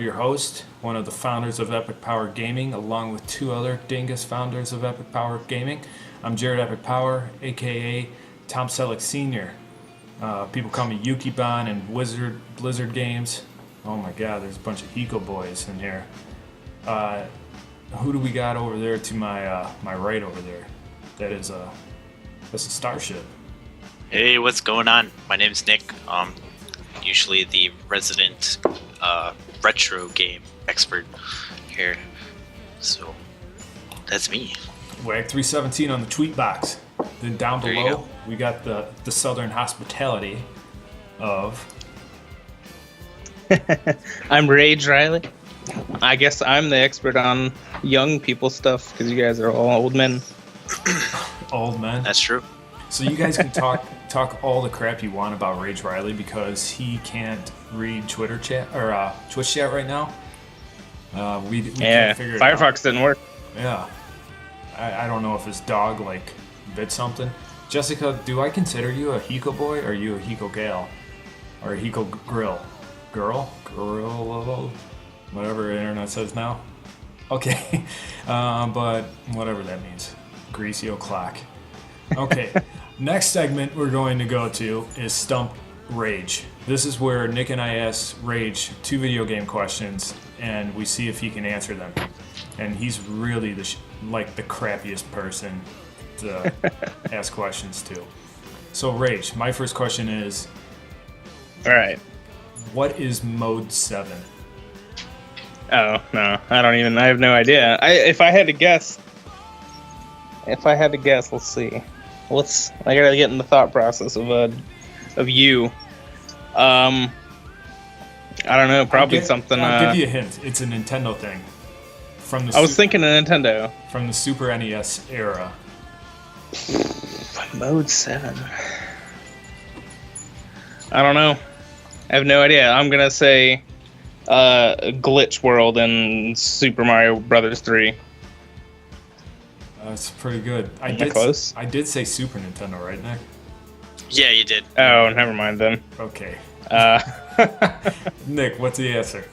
of your hosts, one of the founders of Epic Power Gaming, along with two other dingus founders of Epic Power Gaming. I'm Jared Epic Power, aka Tom Selleck Sr. People call me Yukiban and Blizzard Games. Oh my god, there's a bunch of Eco boys in here. Who do we got over there to my my right over there? That's a starship. Hey, what's going on? My name's Nick. Usually the resident retro game expert here. So that's me. WAG317 on the tweet box. Then down below we got the southern hospitality of I'm Rage Riley. I guess I'm the expert on young people stuff because you guys are all old men. Old men. That's true. So you guys can talk all the crap you want about Rage Riley because he can't read Twitter chat or Twitch chat right now. We can't figure it out. Firefox didn't work. Yeah, I don't know if his dog like bit something. Jessica, do I consider you a Hiko boy or are you a Hiko gal or a Hiko girl, whatever the internet says now? Okay, but whatever that means. Greasy o'clock. Okay, next segment we're going to go to is Stump Rage. This is where Nick and I ask Rage 2 video game questions, and we see if he can answer them. And he's really the crappiest person to ask questions to. So Rage, my first question is, all right, what is Mode 7? Oh no, I have no idea. If I had to guess, let's see. I gotta get in the thought process of you. I don't know, probably something. I'll give you a hint. It's a Nintendo thing. I was thinking a Nintendo. From the Super NES era. Mode 7. I don't know. I have no idea. I'm gonna say Glitch World in Super Mario Brothers 3. That's pretty good. Close? I did say Super Nintendo, right, Nick? Yeah, you did. Oh, never mind then. Okay. Nick, what's the answer?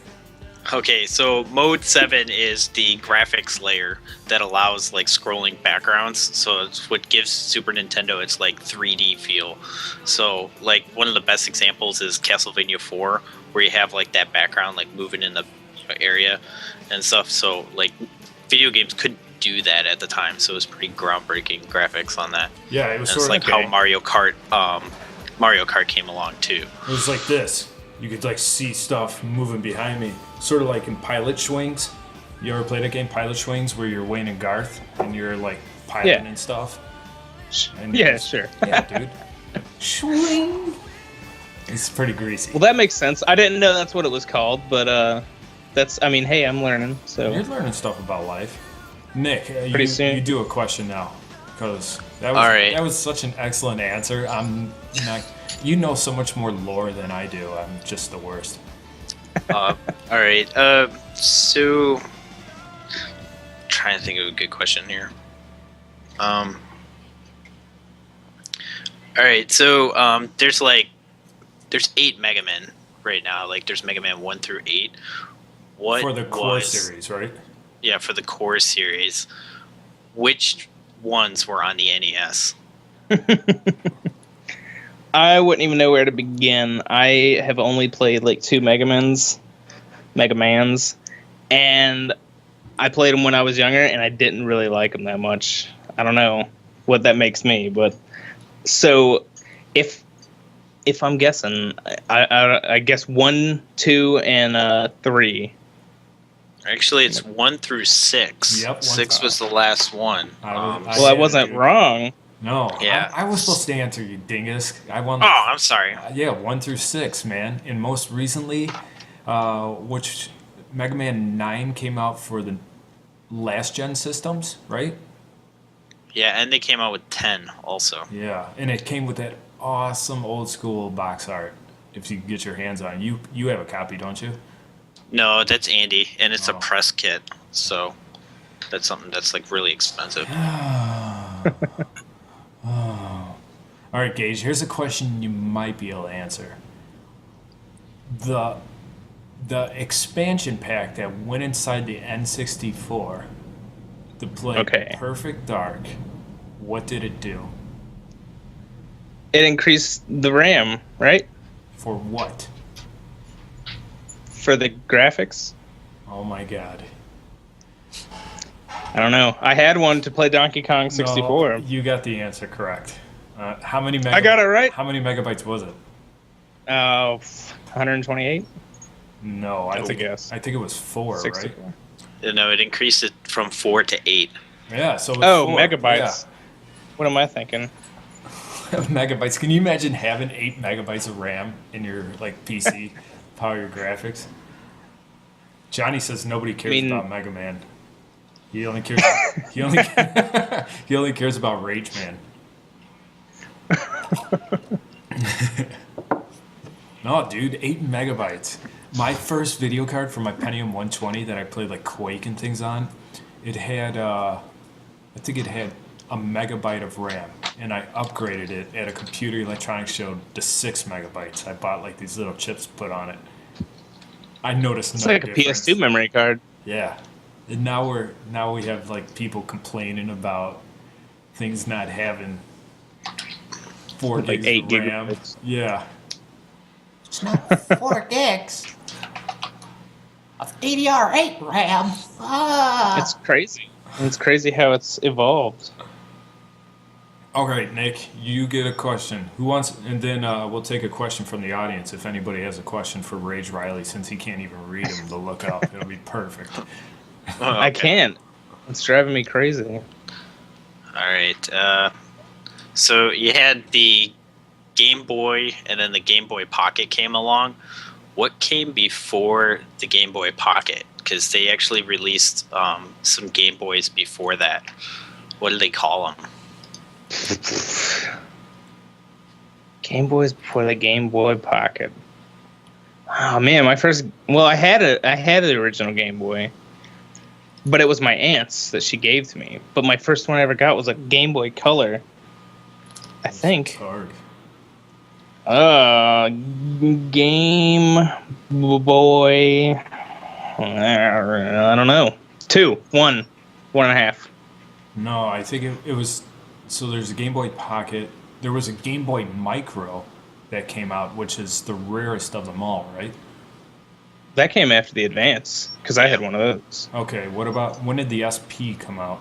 Okay, so Mode 7 is the graphics layer that allows like scrolling backgrounds. So it's what gives Super Nintendo its like 3D feel. So like one of the best examples is Castlevania 4, where you have like that background like moving in the area and stuff. So like video games couldn't do that at the time, so it was pretty groundbreaking graphics on that. Yeah, it was and sort it's of like how Mario Kart came along too. It was like this. You could like see stuff moving behind me, sort of like in Pilot Swings. You ever played a game, Pilot Swings, where you're Wayne and Garth and you're like piloting and stuff? And Sure. Yeah, dude. Swing. It's pretty greasy. Well, that makes sense. I didn't know that's what it was called, but hey, I'm learning. So you're learning stuff about life. Nick, soon. You do a question now, because that was such an excellent answer. I'm not. You know so much more lore than I do. I'm just the worst. All right. So trying to think of a good question here. All right. So there's 8 Mega Men right now. Like there's Mega Man 1 through 8. What for the core series, right? Yeah, for the core series. Which ones were on the NES? I wouldn't even know where to begin. I have only played like 2 Mega Mans, and I played them when I was younger, and I didn't really like them that much. I don't know what that makes me, but so if I'm guessing, I guess 1, 2, and 3. Actually, it's 1 through 6. Yep, 6 was the last one. I wasn't wrong. No, yeah. I was supposed to answer, you dingus. I won. Oh, I'm sorry. Yeah, 1 through 6, man. And most recently, which Mega Man 9 came out for the last gen systems, right? Yeah, and they came out with 10 also. Yeah, and it came with that awesome old school box art. If you can get your hands on it, you have a copy, don't you? No, that's Andy, and it's a press kit, so that's something that's like really expensive. All right, Gage, here's a question you might be able to answer. The The expansion pack that went inside the N64 to play Okay. Perfect Dark, what did it do? It increased the RAM, right? For what? For the graphics. Oh my god. I don't know. I had one to play Donkey Kong 64. No, you got the answer correct. How many I got it right. How many megabytes was it? 128. No, That's a guess. I think it was 4, 64. right? No, it increased it from 4 to 8. Yeah, so it was Oh, 4. megabytes. What am I thinking? Yeah. Megabytes. Can you imagine having 8 megabytes of RAM in your like PC, power your graphics? Johnny says nobody cares about Mega Man. He only cares. he only he only cares about Rage Man. No, dude, 8 megabytes. My first video card for my Pentium 120 that I played like Quake and things on, it had I think it had a megabyte of RAM, and I upgraded it at a computer electronics show to 6 megabytes. I bought like these little chips to put on it. I noticed It's no like difference. a PS2 memory card. Yeah, and now we have like people complaining about things not having 4 Like gigs 8 of RAM. gigabytes. Yeah, It's not 4 gigs of DDR8 RAM. Ah. It's crazy. It's crazy how it's evolved. all right, Nick, you get a question. Who wants? And then we'll take a question from the audience if anybody has a question for Rage Riley, since he can't even read them. To look up, it'll be perfect. Oh, I okay. can't. It's driving me crazy. All right. So you had the Game Boy, and then the Game Boy Pocket came along. What came before the Game Boy Pocket? Because they actually released some Game Boys before that. What do they call them? Game Boys before the Game Boy Pocket. Oh man, my first. Well, I had the original Game Boy, but it was my aunt's that she gave to me. But my first one I ever got was a Game Boy Color. I It's think. hard. Game Boy. I don't know. 2, 1, 1.5. No, I think it was. So there's a Game Boy Pocket. There was a Game Boy Micro that came out, which is the rarest of them all, right? That came after the Advance because I had one of those. Okay, what about when did the SP come out?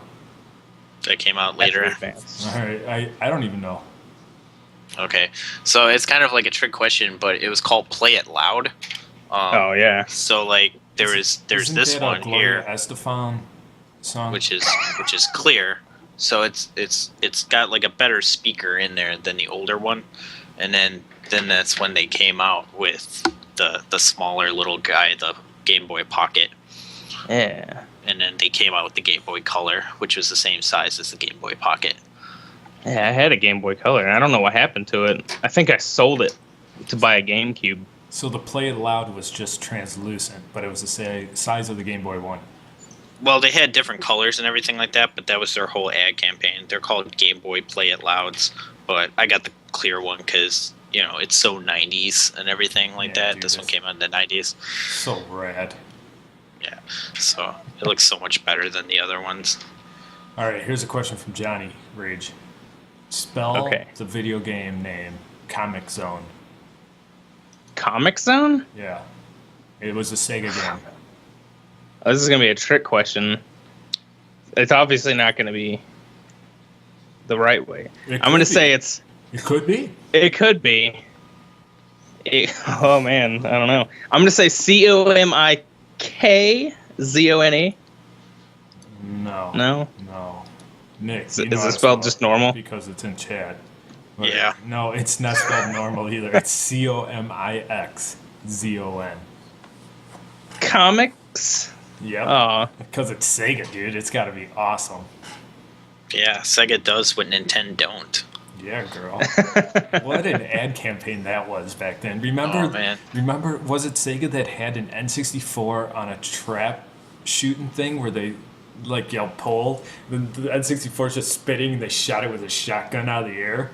That came out After later. the Advance. All right, I don't even know. Okay, so it's kind of like a trick question, but it was called Play It Loud. Oh yeah. So like there's Isn't this that a one Gloria here, Estefan song? which is clear. So it's got like a better speaker in there than the older one, and then that's when they came out with the smaller little guy, the Game Boy Pocket, Yeah. and then they came out with the Game Boy Color, which was the same size as the Game Boy Pocket. Yeah, I had a Game Boy Color. I don't know what happened to it. I think I sold it to buy a GameCube. So the Play It Loud was just translucent, but it was the size of the Game Boy One. Well, they had different colors and everything like that, but that was their whole ad campaign. They're called Game Boy Play It Louds, but I got the clear one because, you know, it's so 90s and everything like Yeah, that. dude, This one that's- came out in the 90s. So rad. Yeah, so it looks so much better than the other ones. All right, here's a question from Johnny Rage. Spell Okay. the video game name Comic Zone. Comic Zone? Yeah, it was a Sega game. Oh, this is going to be a trick question. It's obviously not going to be the right way. It I'm going to could say be. it's... It could be. It could be. Oh, man. I don't know. I'm going to say COMIKZONE. No. No? No. Nick, Is you know it how to spelled spell just it normal? because it's in chat. But Yeah. No, it's not spelled normal either. It's COMIXZON. Comics? Yep. Oh, Because it's Sega, dude. It's got to be awesome. Yeah, Sega does what Nintendo don't. Yeah, girl. What an ad campaign that was back then. Remember? Oh, man. Remember? Was it Sega that had an N64 on a trap shooting thing where they like yell pull? The N64 is just spitting, and they shot it with a shotgun out of the air.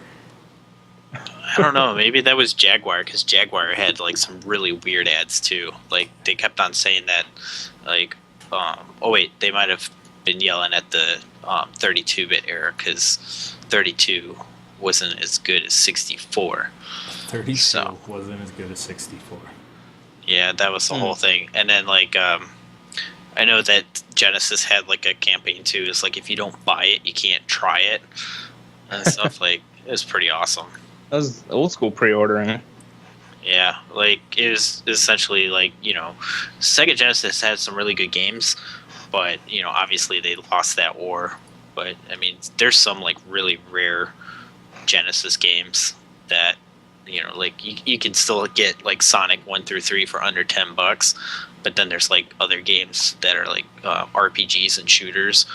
I don't know. Maybe that was Jaguar, because Jaguar had like some really weird ads too. Like they kept on saying that, like, oh wait, they might have been yelling at the 32-bit era, because 32 wasn't as good as 64. 32 wasn't as good as 64. Yeah, that was the whole thing. And then like I know that Genesis had like a campaign too. It's like if you don't buy it, you can't try it and stuff. Like it was pretty awesome. That was old school pre-ordering. Yeah, like it was essentially like, you know, Sega Genesis had some really good games, but you know, obviously they lost that war. But I mean, there's some like really rare Genesis games that, you know, like you can still get like Sonic 1 through 3 for under $10, but then there's like other games that are like RPGs and shooters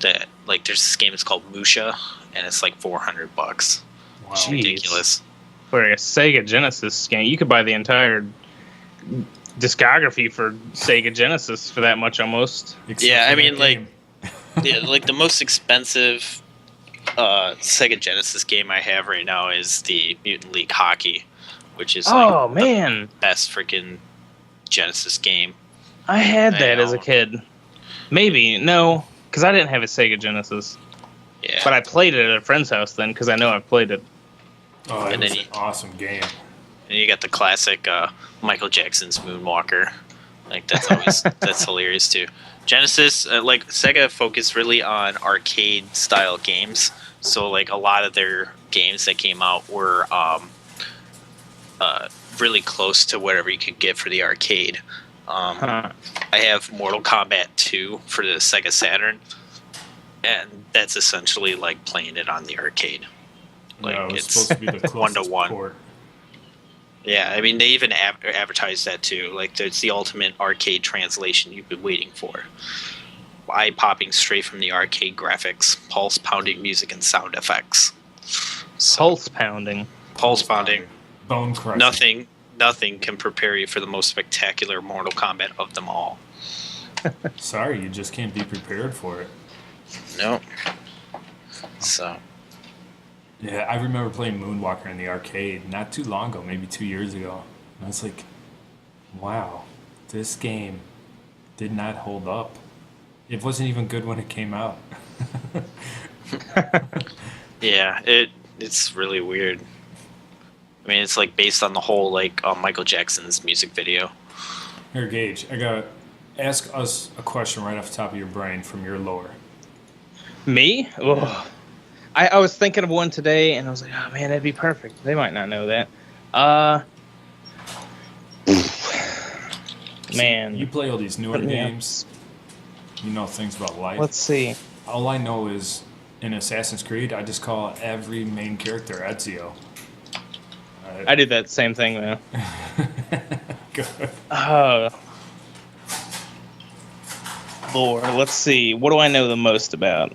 that, like, there's this game, it's called Musha, and it's like $400. Wow. It's ridiculous. For a Sega Genesis game, you could buy the entire discography for Sega Genesis for that much almost. Yeah, I mean, like, yeah, like the most expensive Sega Genesis game I have right now is the Mutant League Hockey, which is like the best freaking Genesis game. I had that as a kid. Maybe no, because I didn't have a Sega Genesis. Yeah, but I played it at a friend's house then, because I know I've played it. Oh, that was an awesome game. And you got the classic Michael Jackson's Moonwalker. Like that's always that's hilarious too. Genesis, like Sega, focused really on arcade style games. So like a lot of their games that came out were really close to whatever you could get for the arcade. I have Mortal Kombat 2 for the Sega Saturn, and that's essentially like playing it on the arcade. Like no, it's supposed to be the closest 1-to-1. port. Yeah, I mean, they even advertised that too. Like, it's the ultimate arcade translation you've been waiting for. Eye-popping straight from the arcade graphics, pulse-pounding music and sound effects. Pulse-pounding. Pulse-pounding. Bone crushing. Nothing can prepare you for the most spectacular Mortal Kombat of them all. Sorry, you just can't be prepared for it. No. So... Yeah, I remember playing Moonwalker in the arcade not too long ago, maybe 2 years ago. And I was like, wow, this game did not hold up. It wasn't even good when it came out. Yeah, it's really weird. I mean, it's like based on the whole like Michael Jackson's music video. Here, Gage, I gotta ask us a question right off the top of your brain from your lore. Me? Oh. I was thinking of one today, and I was like, oh man, that'd be perfect. They might not know that. Man. You play all these newer games. You know things about life. Let's see. All I know is in Assassin's Creed, I just call every main character Ezio. I did that same thing, though. Good. Lore. Let's see. What do I know the most about?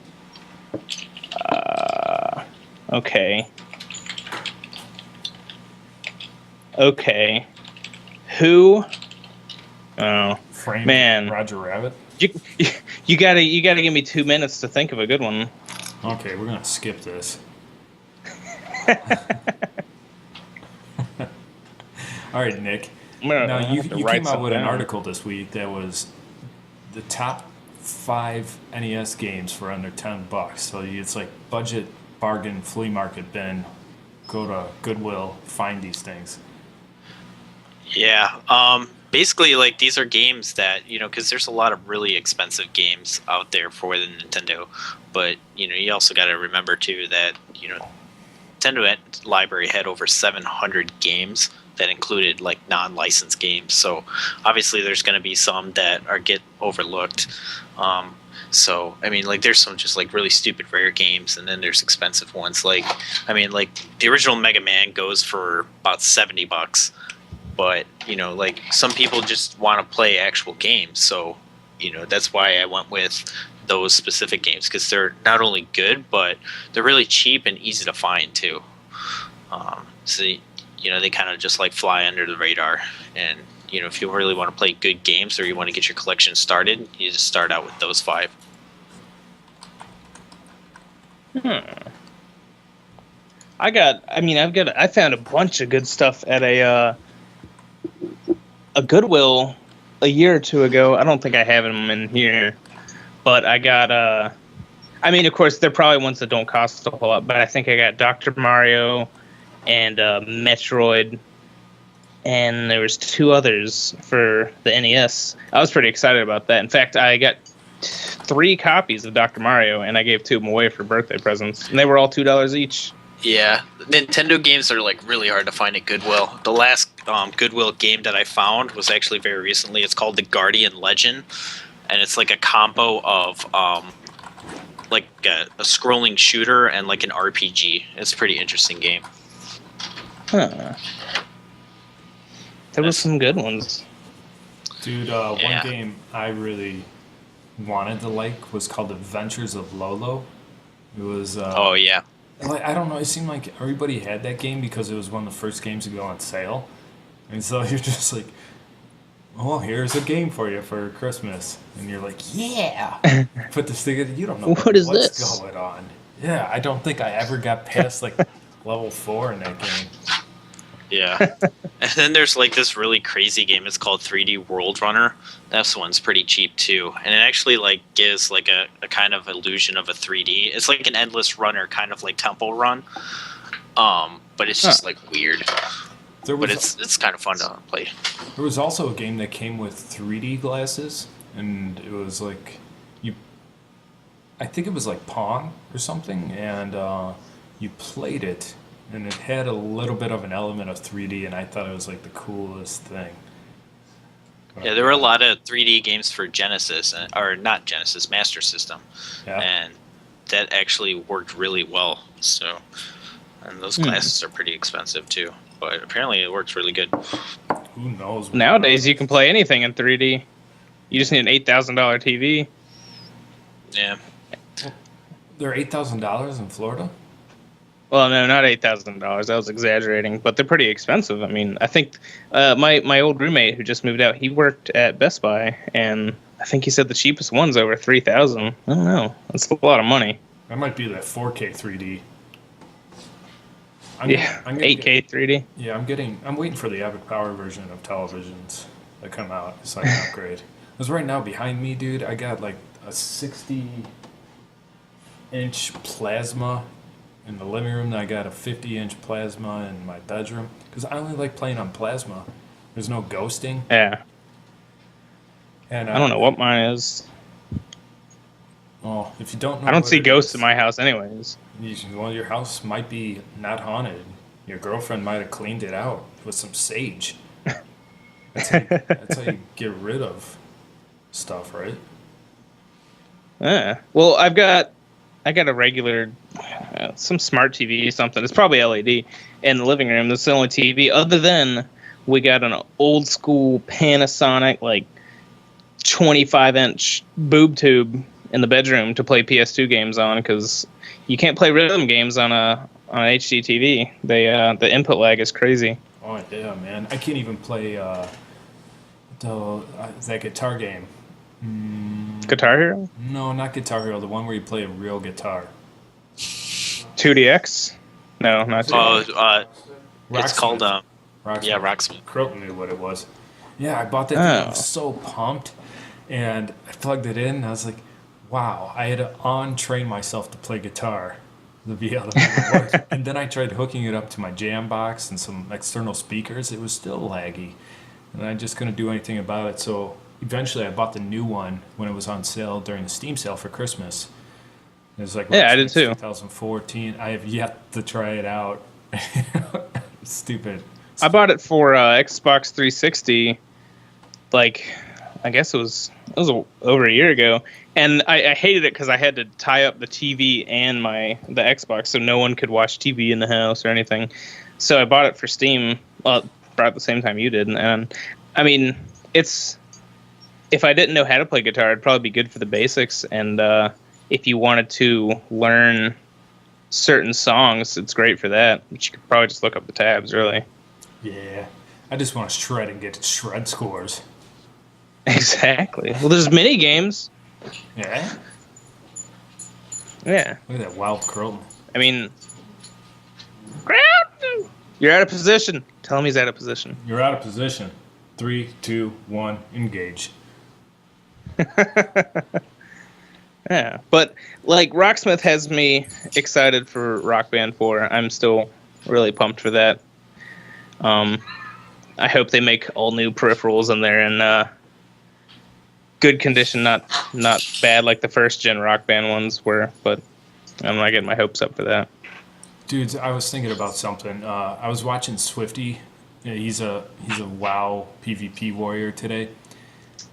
Okay. Who? Oh, Frame man. Roger Rabbit. You gotta give me 2 minutes to think of a good one. Okay, we're gonna skip this. All right, Nick. Now you came out with an article this week that was the top 5 NES games for under $10. So it's like budget bargain flea market bin. Go to Goodwill, find these things. Yeah. Basically, like, these are games that, you know, because there's a lot of really expensive games out there for the Nintendo, but, you know, you also got to remember too that, you know, Nintendo library had over 700 games that included like non-licensed games. So obviously there's going to be some that get overlooked. So I mean, like, there's some just like really stupid rare games, and then there's expensive ones. Like, I mean, like the original Mega Man goes for about $70, but you know, like some people just want to play actual games. So you know, that's why I went with those specific games, because they're not only good, but they're really cheap and easy to find too. So you know, they kind of just like fly under the radar. And you know, if you really want to play good games or you want to get your collection started, you just start out with those 5. I found a bunch of good stuff at a Goodwill a year or two ago. I don't think I have them in here, but I got of course, they're probably ones that don't cost a whole lot, but I think I got Dr. Mario and Metroid, and there was 2 others for the NES. I was pretty excited about that. In fact, I got 3 copies of Dr. Mario, and I gave 2 of them away for birthday presents, and they were all $2 each. Yeah, Nintendo games are like really hard to find at Goodwill. The last Goodwill game that I found was actually very recently. It's called The Guardian Legend, and it's like a combo of like a scrolling shooter and like an RPG. It's a pretty interesting game. Huh. There were some good ones. Dude, one game I really wanted to like was called Adventures of Lolo. It was oh yeah. Like, I don't know, it seemed like everybody had that game because it was one of the first games to go on sale. And so you're just like, oh, here's a game for you for Christmas. And you're like, yeah. Put this thing in, you don't know What is what's this? going on. Yeah, I don't think I ever got past like level 4 in that game. Yeah. And then there's like this really crazy game. It's called 3D World Runner. That one's pretty cheap too. And it actually like gives like a kind of illusion of a 3D. It's like an endless runner, kind of like Temple Run. But it's just like weird. But it's kind of fun to play. There was also a game that came with 3D glasses, and it was like I think it was like Pong or something, and you played it, and it had a little bit of an element of 3D, and I thought it was like the coolest thing. Yeah, there were a lot of 3D games for Genesis, or not Genesis, Master System, and that actually worked really well. So, and those glasses are pretty expensive too, but apparently it works really good. Who knows? Nowadays, you can play anything in 3D. You just need an $8,000 TV. Yeah. They're $8,000 in Florida? Well, no, not $8,000. I was exaggerating, but they're pretty expensive. I mean, I think my old roommate who just moved out, he worked at Best Buy, and I think he said the cheapest one's over $3,000. I don't know. That's a lot of money. That might be that 4K 3D. I'm 8K 3D. Yeah, I'm waiting for the Epic Power version of televisions that come out so I can upgrade. Because right now behind me, dude, I got like a 60-inch plasma in the living room. I got a 50-inch plasma in my bedroom. Because I only like playing on plasma. There's no ghosting. Yeah. And I don't know what mine is. Well, if you don't know, I don't see ghosts in my house anyways. Well, your house might be not haunted. Your girlfriend might have cleaned it out with some sage. That's how you get rid of stuff, right? Yeah. Well, I got a regular, some smart TV or something. It's probably LED in the living room. That's the only TV. Other than we got an old school Panasonic, like 25-inch boob tube in the bedroom to play PS2 games on, because you can't play rhythm games on an HD TV. The input lag is crazy. Oh yeah, man! I can't even play that guitar game. Guitar Hero? No, not Guitar Hero. The one where you play a real guitar. 2DX? No, not 2DX. It's called Rocksmith. yeah, Rocksmith. Croton knew what it was. Yeah, I bought that thing. I was so pumped, and I plugged it in, and I was like, wow, I had to on-train myself to play guitar to be able to make it work. And then I tried hooking it up to my jam box and some external speakers. It was still laggy, and I just couldn't do anything about it. So eventually I bought the new one when it was on sale during the Steam sale for Christmas. It was like, I did too. 2014. I have yet to try it out. Stupid. I bought it for Xbox 360, like, I guess it was over a year ago, and I hated it because I had to tie up the TV and the Xbox so no one could watch TV in the house or anything. So I bought it for Steam, about the same time you did, and I mean, if I didn't know how to play guitar, it'd probably be good for the basics, and if you wanted to learn certain songs, it's great for that, but you could probably just look up the tabs, really. Yeah, I just want to shred and get shred scores. Exactly. Well, there's mini games. Yeah? Yeah. Look at that wild Croton. I mean, Ground. You're out of position. Tell him he's out of position. You're out of position. 3, 2, 1, engage. Yeah, but like Rocksmith has me excited for Rock Band 4. I'm still really pumped for that. I hope they make all new peripherals in there in good condition, not bad like the first gen Rock Band ones were. But I'm not getting my hopes up for that. Dudes, I was thinking about something. I was watching Swifty. Yeah, he's a WoW PvP warrior today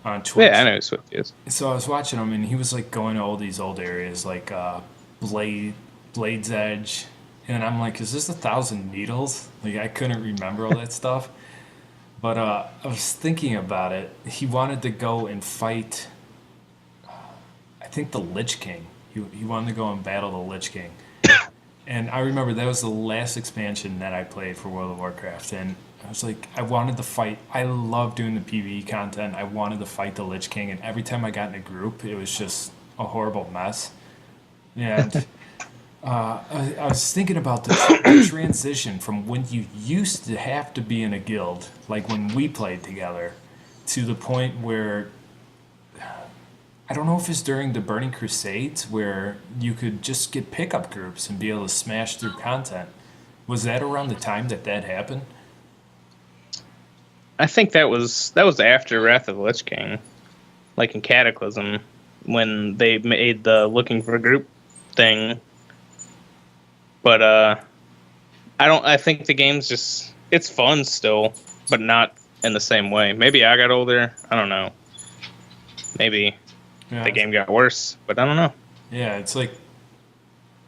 on Twitch. Yeah, I know who Swifty is. So I was watching him, and he was like going to all these old areas, like Blade's Edge, and I'm like, is this 1,000 Needles? Like I couldn't remember all that stuff, but I was thinking about it. He wanted to go and fight, I think the Lich King. He wanted to go and battle the Lich King, and I remember that was the last expansion that I played for World of Warcraft, and I was like, I wanted to fight. I love doing the PvE content. I wanted to fight the Lich King, and every time I got in a group, it was just a horrible mess. And I was thinking about the transition from when you used to have to be in a guild, like when we played together, to the point where I don't know if it's during the Burning Crusades where you could just get pickup groups and be able to smash through content. Was that around the time that happened? I think that was after Wrath of the Lich King, like in Cataclysm, when they made the looking for a group thing. But I think the game's just, it's fun still, but not in the same way. Maybe I got older. I don't know. Maybe the game got worse, but I don't know. Yeah, it's like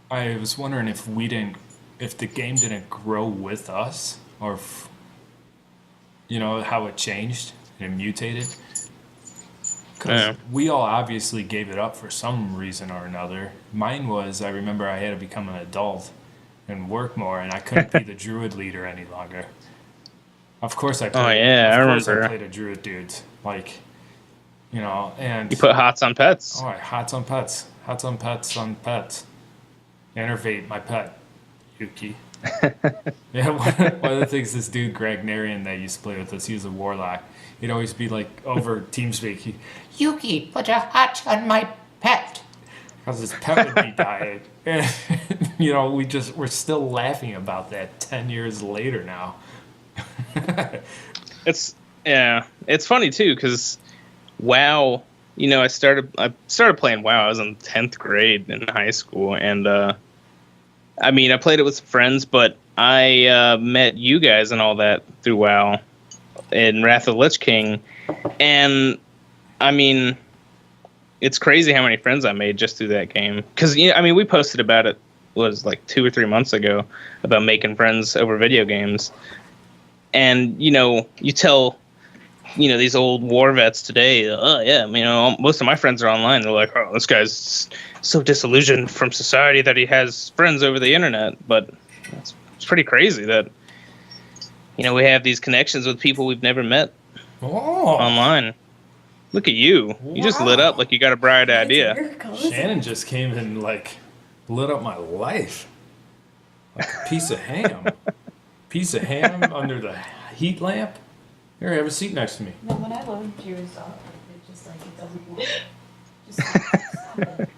I was wondering if the game didn't grow with us, or if, how it changed and mutated. Because we all obviously gave it up for some reason or another. Mine was, I remember I had to become an adult and work more, and I couldn't be the druid leader any longer. Of course I played. Oh yeah, I remember. I played a druid, dudes. Like, and you put hots on pets. Oh, hots on pets. Hots on pets on pets. Enervate my pet, Yuki. Yeah, one of the things this dude Greg Narian that used to play with us, he was a warlock. He'd always be like over TeamSpeak. Yuki, put a hot on my pet. Because his pet would be dying. And, we're still laughing about that 10 years later now. It's funny too, because WoW, I started playing WoW. I was in 10th grade in high school, and I played it with some friends, but I met you guys and all that through WoW in Wrath of the Lich King, and it's crazy how many friends I made just through that game. Because we posted about it, was like 2 or 3 months ago, about making friends over video games, and you tell these old war vets today, most of my friends are online. They're like, oh, this guy's so disillusioned from society that he has friends over the internet. But it's pretty crazy that we have these connections with people we've never met online. Look at you. You just lit up like you got a bright idea. Shannon just came and lit up my life. Like a piece of ham. Piece of ham under the heat lamp. Here, have a seat next to me. No, when I load Jira's up, it doesn't.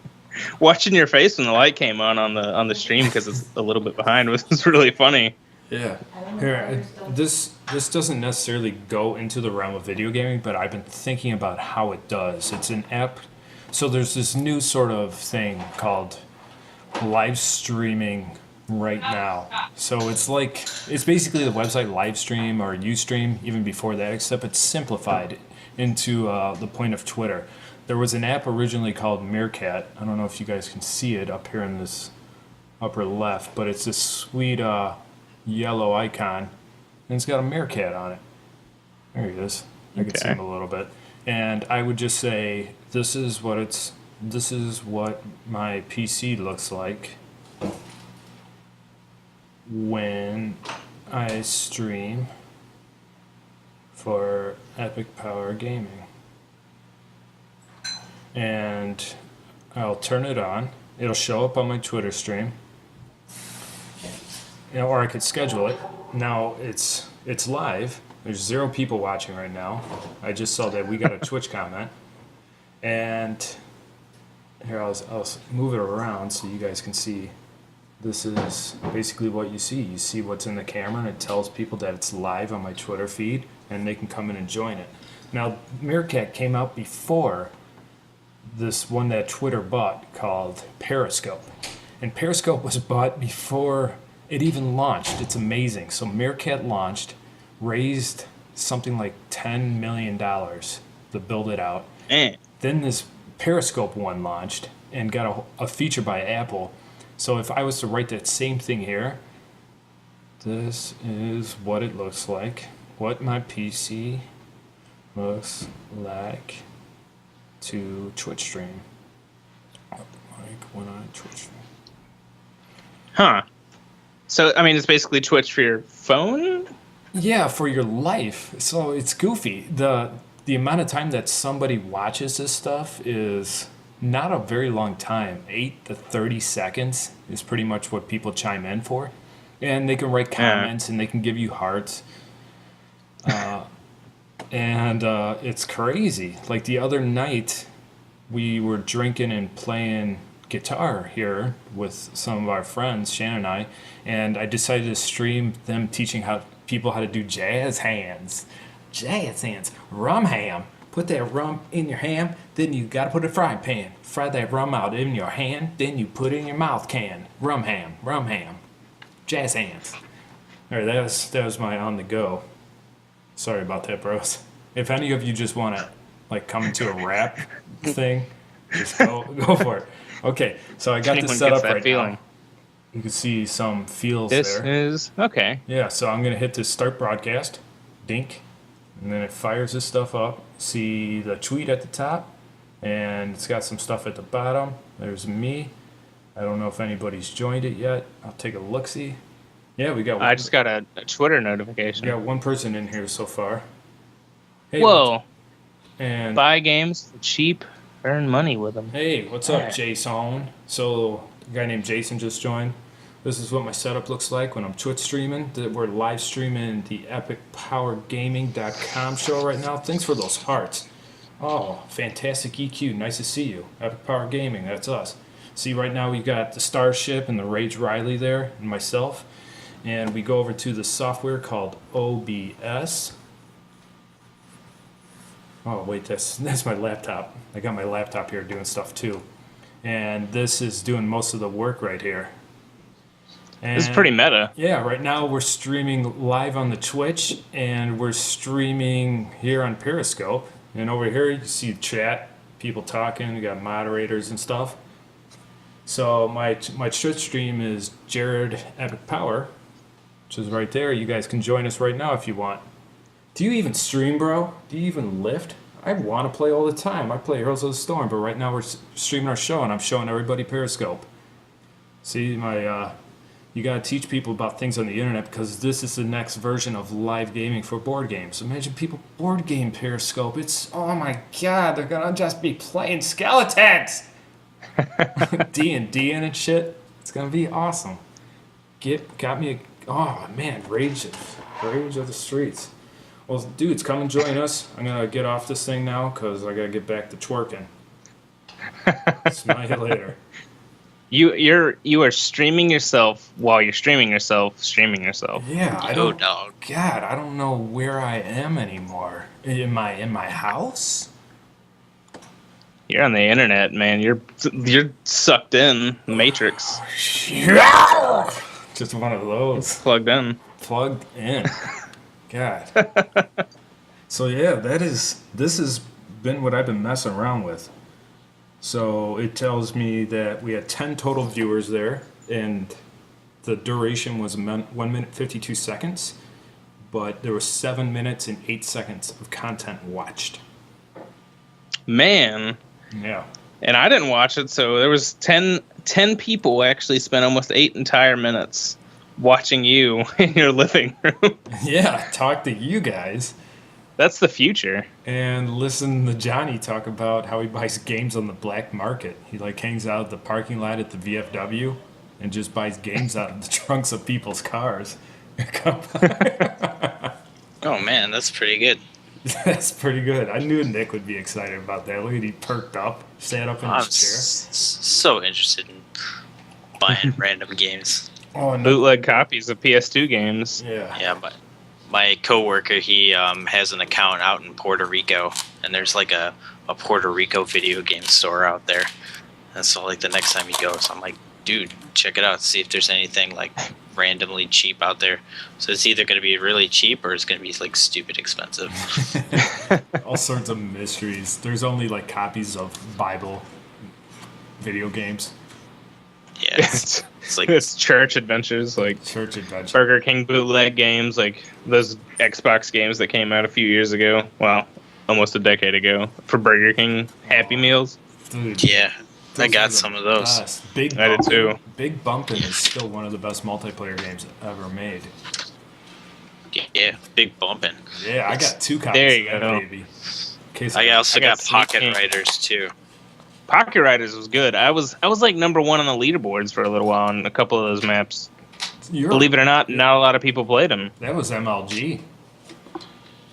Watching your face when the light came on the stream, because it's a little bit behind, was really funny. Yeah. Here, this doesn't necessarily go into the realm of video gaming, but I've been thinking about how it does. It's an app. So there's this new sort of thing called live streaming right now. So it's basically the website Livestream or Ustream, even before that, except it's simplified into the point of Twitter. There was an app originally called Meerkat. I don't know if you guys can see it up here in this upper left, but it's this sweet yellow icon, and it's got a meerkat on it. There he is. I can see him a little bit. And I would just say, this is what my PC looks like when I stream for Epic Power Gaming. And I'll turn it on. It'll show up on my Twitter stream. or I could schedule it. Now it's live. There's 0 people watching right now. I just saw that we got a Twitch comment, and here I'll move it around so you guys can see. This is basically what you see. You see what's in the camera, and it tells people that it's live on my Twitter feed, and they can come in and join it. Now, Meerkat came out before this one that Twitter bought called Periscope. And Periscope was bought before it even launched. It's amazing. So Meerkat launched, raised something like $10 million to build it out. Then this Periscope one launched and got a feature by Apple. So if I was to write that same thing here, this is what it looks like. What my PC looks like to Twitch stream. Like when I Twitch stream. Huh. So, I mean, it's basically Twitch for your phone? Yeah, for your life. So it's goofy. The amount of time that somebody watches this stuff is not a very long time. 8 to 30 seconds is pretty much what people chime in for. And they can write comments and they can give you hearts. And it's crazy. Like the other night, we were drinking and playing guitar here with some of our friends, Shannon and I decided to stream them teaching people how to do jazz hands. Jazz hands. Rum ham. Put that rum in your ham, then you gotta put a frying pan. Fry that rum out in your hand, then you put it in your mouth can. Rum ham. Jazz hands. Alright, that was my on the go. Sorry about that, bros. If any of you just wanna like come into a rap thing, just go for it. Okay, so I got this set up right now. You can see some feels there. This is okay. Yeah, so I'm gonna hit this start broadcast, dink, and then it fires this stuff up. See the tweet at the top, and it's got some stuff at the bottom. There's me. I don't know if anybody's joined it yet. I'll take a look-see. Yeah, we got one. I just got a Twitter notification. We got one person in here so far. Hey, Whoa. And buy games for cheap, earn money with them. Hey, what's up, Jason? So, a guy named Jason just joined. This is what my setup looks like when I'm Twitch streaming. We're live streaming the EpicPowerGaming.com show right now. Thanks for those hearts. Oh, fantastic EQ. Nice to see you. Epic Power Gaming, that's us. See, right now we've got the Starship and the Rage Riley there, and myself. And we go over to the software called OBS. Oh, wait, that's my laptop. I got my laptop here doing stuff too. And this is doing most of the work right here. And this is pretty meta. Yeah, right now we're streaming live on the Twitch, and we're streaming here on Periscope. And over here you see the chat, people talking, we got moderators and stuff. So my Twitch stream is Jared Epic Power, which is right there. You guys can join us right now if you want. Do you even stream, bro? Do you even lift? I want to play all the time. I play Heroes of the Storm, but right now we're streaming our show, and I'm showing everybody Periscope. See, you gotta teach people about things on the internet because this is the next version of live gaming for board games. Imagine people board game Periscope. It's, oh my god, they're gonna just be playing skeletons! D&D and shit. It's gonna be awesome. Got me oh man, Rage of the Streets. Well, dudes, come and join us. I'm gonna get off this thing now because I gotta get back to twerking. Smile you later. You are streaming yourself while you're streaming yourself. Yeah, dog. God, I don't know where I am anymore. In my house? You're on the internet, man. You're sucked in. Matrix. Just one of those. Plugged in. Plugged in. God. So yeah, this has been what I've been messing around with. So it tells me that we had 10 total viewers there, and the duration was 1 minute 52 seconds, but there was 7 minutes and 8 seconds of content watched. Man. Yeah. And I didn't watch it, so there was 10 people actually spent almost 8 entire minutes watching you in your living room. Yeah, talk to you guys. That's the future. And listen to Johnny talk about how he buys games on the black market. He hangs out at the parking lot at the VFW and just buys games out of the trunks of people's cars. Oh man, that's pretty good. That's pretty good. I knew Nick would be excited about that. Look at he perked up, sat up in I'm his chair. so interested in buying random games. Oh, no. Bootleg copies of PS2 games. Yeah. Yeah, but my coworker, he has an account out in Puerto Rico, and there's like a Puerto Rico video game store out there. And so like the next time he goes, I'm like, dude, check it out, see if there's anything like randomly cheap out there. So it's either going to be really cheap or it's going to be like stupid expensive. All sorts of mysteries. There's only like copies of Bible video games. Yeah, it's like It's church adventures, like Church Adventure. Burger King bootleg games, like those Xbox games that came out a few years ago. Well, almost a decade ago for Burger King Happy Meals. Dude, yeah, I those are got the some of those. best. Big I did Bumpin'. too. Big Bumpin' is still one of the best multiplayer games ever made. Yeah, big bumping. Yeah, I got 2 copies There you of that go. baby. In case I also I got got Pocket Sneak King. Riders too. Pocket Riders was good. I was like number 1 on the leaderboards for a little while on a couple of those maps. Believe it or not a lot of people played them. That was MLG.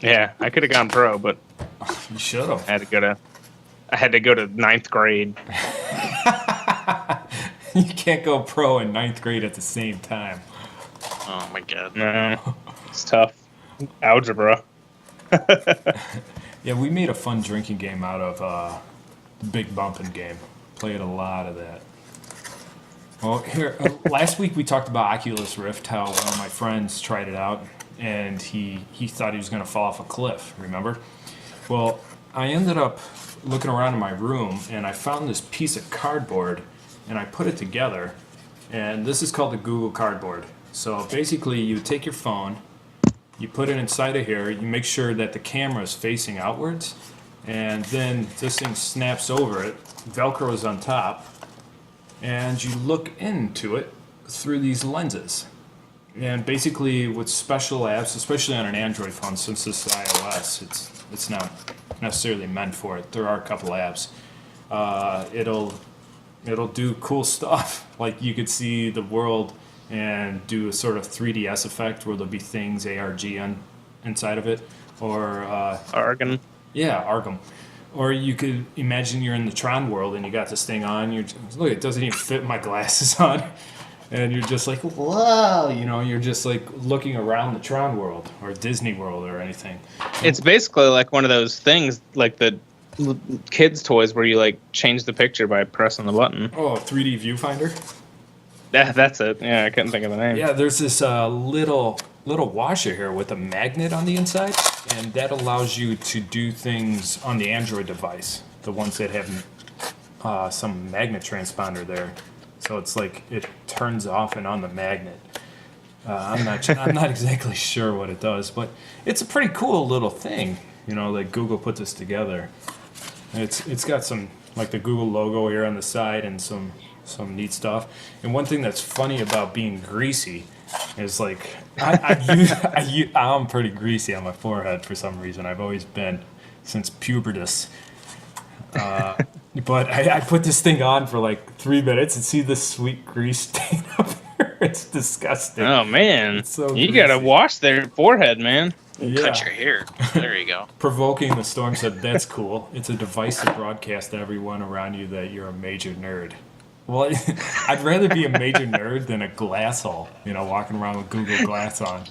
Yeah, I could have gone pro, but You should have. I had to go to 9th grade. You can't go pro in 9th grade at the same time. Oh my god. No, it's tough. Algebra. Yeah, we made a fun drinking game out of the Big Bumpin' game. Played a lot of that. Well, here last week we talked about Oculus Rift. How one of my friends tried it out, and he thought he was going to fall off a cliff. Remember? Well, I ended up looking around in my room, and I found this piece of cardboard, and I put it together. And this is called the Google Cardboard. So basically, you take your phone, you put it inside of here, you make sure that the camera is facing outwards, and then this thing snaps over it, Velcro's on top, and you look into it through these lenses. And basically, with special apps, especially on an Android phone, since this is iOS, it's not necessarily meant for it. There are a couple apps. It'll do cool stuff. Like you could see the world and do a sort of 3DS effect where there'll be things ARG inside of it, or Argon. yeah, Arkham. Or you could imagine you're in the Tron world and you got this thing on. Look, it doesn't even fit my glasses on, and you're just like, whoa, you're just like looking around the Tron world or Disney World or anything. It's basically like one of those things, like the kids' toys where you like change the picture by pressing the button. Oh, 3D viewfinder. That's it. Yeah, I couldn't think of the name. Yeah, there's this little washer here with a magnet on the inside, and that allows you to do things on the Android device, the ones that have some magnet transponder there. So it's like it turns off and on the magnet. I'm not exactly sure what it does, but it's a pretty cool little thing. That Google put this together. It's got some like the Google logo here on the side and some neat stuff. And one thing that's funny about being greasy is like I'm pretty greasy on my forehead for some reason. I've always been since pubertus. But I put this thing on for like 3 minutes and see this sweet grease stain up there. It's disgusting. Oh man, It's so you gotta greasy. wash their forehead, man. Yeah. Cut your hair. There you go. Provoking the Storm said, "That's cool. It's a device to broadcast to everyone around you that you're a major nerd." Well, I'd rather be a major nerd than a glass hole, walking around with Google Glass on.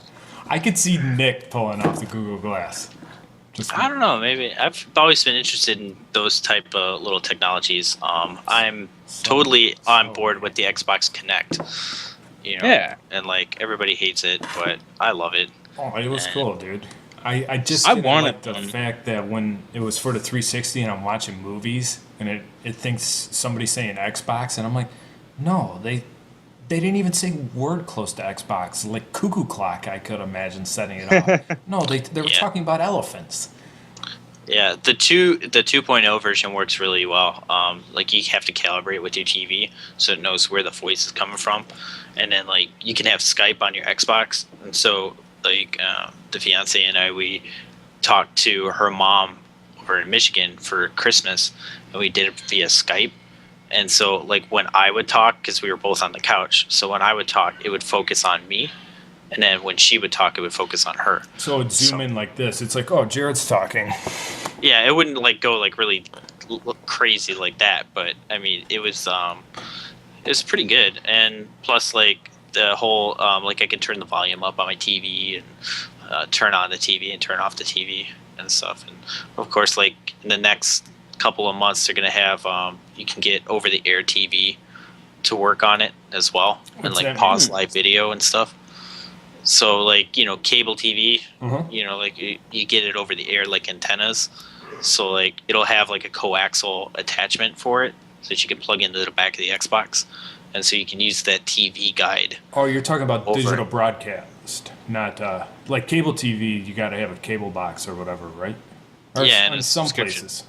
I could see Nick pulling off the Google Glass. I don't know. Maybe I've always been interested in those type of little technologies. I'm totally on board with the Xbox Connect. Yeah. And like everybody hates it, but I love it. Oh, it was cool, dude. I just I didn't wanted like the one. fact that when it was for the 360 and I'm watching movies and it thinks somebody's saying Xbox and I'm like, no, they didn't even say word close to Xbox. Like cuckoo clock, I could imagine setting it up. No, they were Yeah. talking about elephants. Yeah, the 2.0 version works really well. Like you have to calibrate with your TV so it knows where the voice is coming from, and then like you can have Skype on your Xbox, and so like the fiance and we talked to her mom over in Michigan for Christmas, and we did it via Skype, And so like when I would talk, because we were both on the couch, so when I would talk, it would focus on me, and then when she would talk, it would focus on her. So it would zoom in like this. It's like, oh, Jared's talking. Yeah, it wouldn't like go like really crazy like that, but I mean, it was pretty good. And plus, like the whole like I could turn the volume up on my TV and turn on the TV and turn off the TV and stuff. And of course, like in the next couple of months, they're gonna have you can get over the air TV to work on it as well, and like pause live video and stuff. So like, you know, cable TV, you know, like you get it over the air like antennas. So like it'll have like a coaxial attachment for it, so that you can plug into the back of the Xbox, and so you can use that TV guide. Oh, you're talking about digital broadcast, not like cable TV. You got to have a cable box or whatever, right? Or yeah, in some places.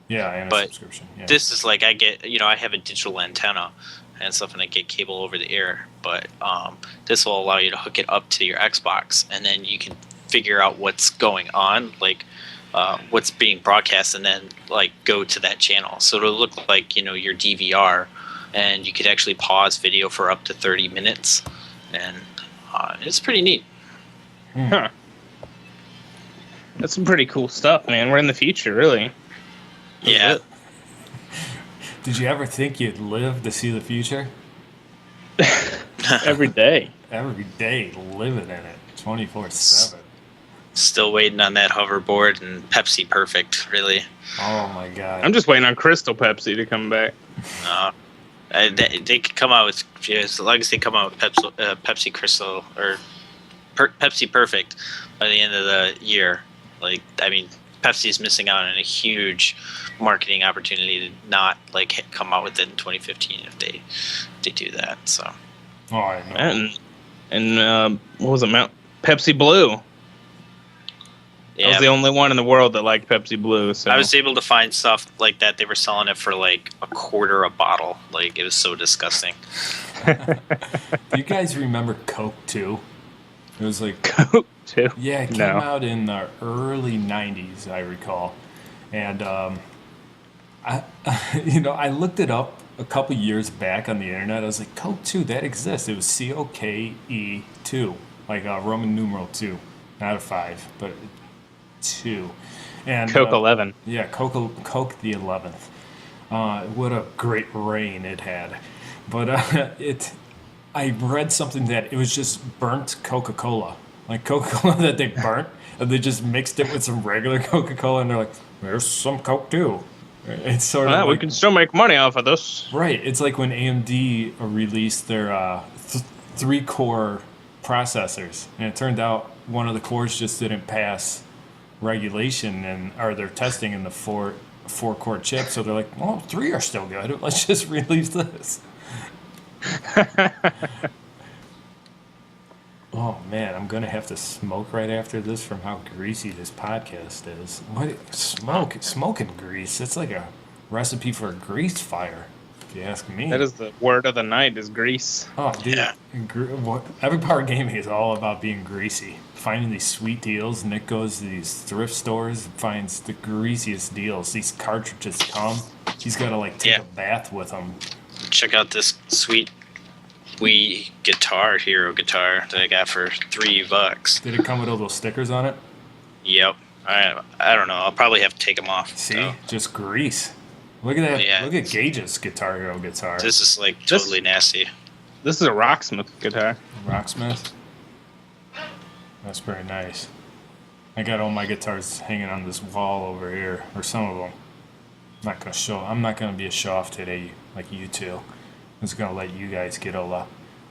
Yeah, and a subscription. Yeah. This is like I get, you know, I have a digital antenna and stuff, and I get cable over the air. But this will allow you to hook it up to your Xbox, and then you can figure out what's going on, like what's being broadcast, and then like go to that channel. So it'll look like, you know, your DVR, and you could actually pause video for up to 30 minutes, and it's pretty neat. Huh. That's some pretty cool stuff, man. We're in the future, really. Yeah. Did you ever think you'd live to see the future? Every day. Every day, living in it, 24/7. Still waiting on that hoverboard and Pepsi Perfect, really. Oh my god! I'm just waiting on Crystal Pepsi to come back. They could come out with, as long as they come out with Pepsi Crystal or Pepsi Perfect by the end of the year. Like, I mean, Pepsi's missing out on a huge marketing opportunity to not like come out with it in 2015 if they do that. So. Oh, I know. And what was it? Pepsi Blue. Yeah. I was the only one in the world that liked Pepsi Blue. So I was able to find stuff like that. They were selling it for like $0.25 a bottle. Like, it was so disgusting. Do you guys remember Coke too? It was like Coke too. Yeah, it came out in the early '90s, I recall, and I looked it up a couple years back on the internet. I was like, Coke 2, that exists. It was COKE 2, like Roman numeral 2, not a 5, but 2. And Coke 11. Yeah, Coke the 11th. What a great reign it had. But I read something that it was just burnt Coca-Cola. Like Coca-Cola that they burnt, and they just mixed it with some regular Coca-Cola, and they're like, there's some Coke too. It's sort of like, we can still make money off of this. Right. It's like when AMD released their 3-core processors, and it turned out one of the cores just didn't pass regulation or their testing in the 4-core chip. So they're like, well, 3 are still good. Let's just release this. Oh man, I'm gonna have to smoke right after this from how greasy this podcast is. What smoking grease? It's like a recipe for a grease fire, if you ask me. That is the word of the night, is grease. Oh, dude, Yeah. Every Power Gaming is all about being greasy. Finding these sweet deals. Nick goes to these thrift stores and finds the greasiest deals. These cartridges come. He's got to like take a bath with them. Check out this sweet Wii Hero guitar that I got for $3. Did it come with all those stickers on it? Yep. I don't know. I'll probably have to take them off. See, so. just grease. Look at that. Yeah. Look at Gage's Guitar Hero guitar. This is like totally nasty. This is a Rocksmith guitar. Rocksmith. That's very nice. I got all my guitars hanging on this wall over here, or some of them. I'm not gonna be a show off today, like you two. I'm just gonna let you guys get all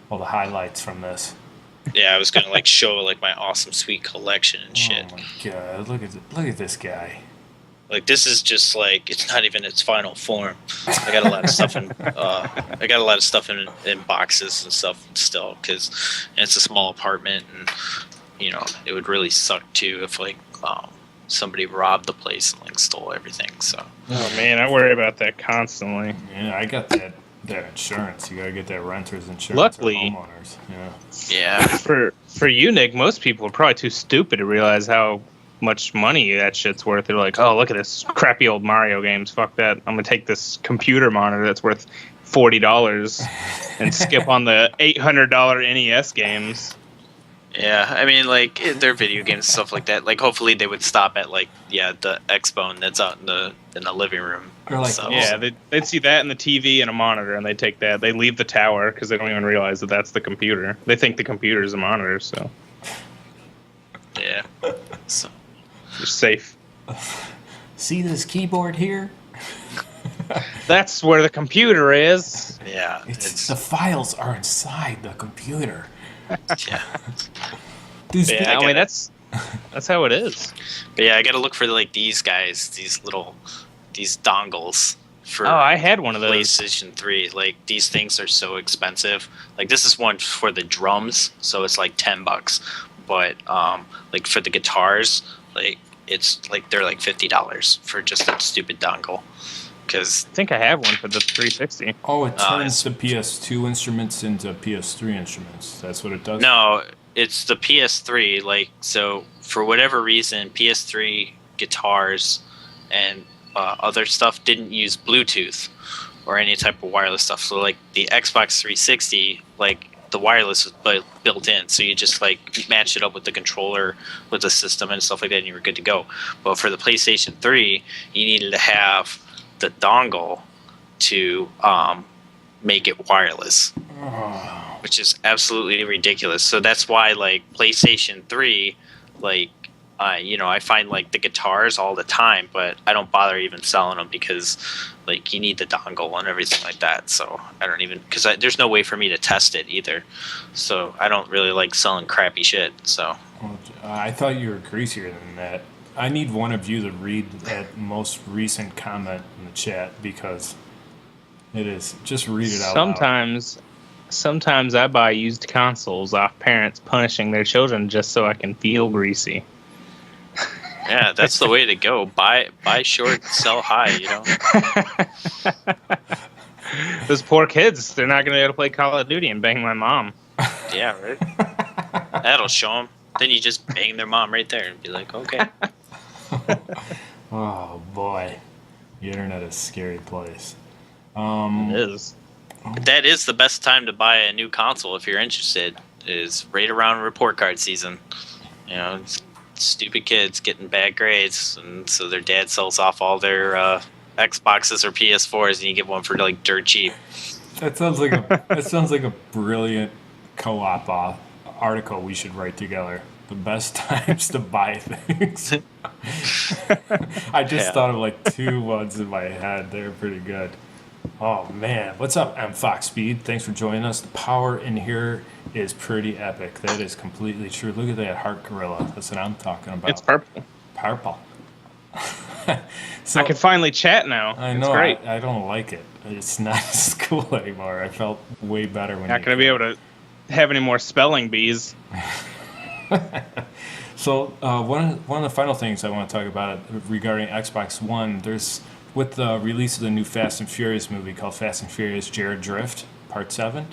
the highlights from this. Yeah, I was gonna like show like my awesome sweet collection and shit. Oh my god! Look at this guy. Like, this is just like, it's not even its final form. I got a lot of stuff in boxes and stuff still, because it's a small apartment, and you know, it would really suck too if like somebody robbed the place and like stole everything. So. Oh man, I worry about that constantly. Yeah, I got that insurance. You gotta get that renter's insurance. Luckily, or homeowners. Yeah. Yeah. For you, Nick, most people are probably too stupid to realize how much money that shit's worth. They're like, oh, look at this crappy old Mario games. Fuck that. I'm gonna take this computer monitor that's worth $40 and skip on the $800 NES games. Yeah, I mean, like their video games and stuff like that. Like, hopefully they would stop at like the Xbone that's out in the living room. Or like, So, Yeah, they'd see that in the TV and a monitor, and they take that. They leave the tower because they don't even realize that that's the computer. They think the computer is a monitor, so yeah. So you're safe. see this keyboard here? That's where the computer is. yeah, It's the files are inside the computer. yeah. These Yeah, I mean that's how it is. But yeah, I gotta look for like these guys, these dongles for Oh, I had one of those. PlayStation 3. Like these things are so expensive. Like this is one for the drums, so it's like $10. But like for the guitars, like it's like they're like $50 for just a stupid dongle. Because I think I have one for the 360. Oh, it Oh, turns the PS2 instruments into PS3 instruments. That's what it does? no, it's the PS3. Like so, for whatever reason, PS3 guitars and other stuff didn't use Bluetooth or any type of wireless stuff. So like the Xbox 360, like the wireless was built in, so you just like match it up with the controller, with the system and stuff like that, and you were good to go. But for the PlayStation 3, you needed to have the dongle to make it wireless, which is absolutely ridiculous. So that's why like PlayStation 3, like I find like the guitars all the time, but I don't bother even selling them because like you need the dongle and everything like that. So I don't even, because there's no way for me to test it either. So I don't really like selling crappy shit. So I thought you were greasier than that. I need one of you to read that most recent comment in the chat because it is. Just read it out loud. Sometimes I buy used consoles off parents punishing their children just so I can feel greasy. yeah, that's the way to go. Buy short, sell high. Those poor kids, they're not going to be able to play Call of Duty and bang my mom. Yeah, right. That'll show them. Then you just bang their mom right there and be like, okay. Oh boy, the internet is a scary place. It is. That is the best time to buy a new console if you're interested. Is right around report card season. Stupid kids getting bad grades, and so their dad sells off all their Xboxes or PS4s, and you get one for like dirt cheap. That sounds like a brilliant co-op article we should write together. The best times to buy things. I just thought of like two ones in my head. They're pretty good. Oh man, what's up, M Fox Speed? Thanks for joining us. The power in here is pretty epic. That is completely true. Look at that heart gorilla. That's what I'm talking about. It's purple. Purple. So I can finally chat now. I It's know. great. I don't like it. It's not as cool anymore. I felt way better when. Not going to be able to have any more spelling bees. So one of the final things I want to talk about regarding Xbox One, there's with the release of the new Fast and Furious movie called Fast and Furious Jared Drift Part 7,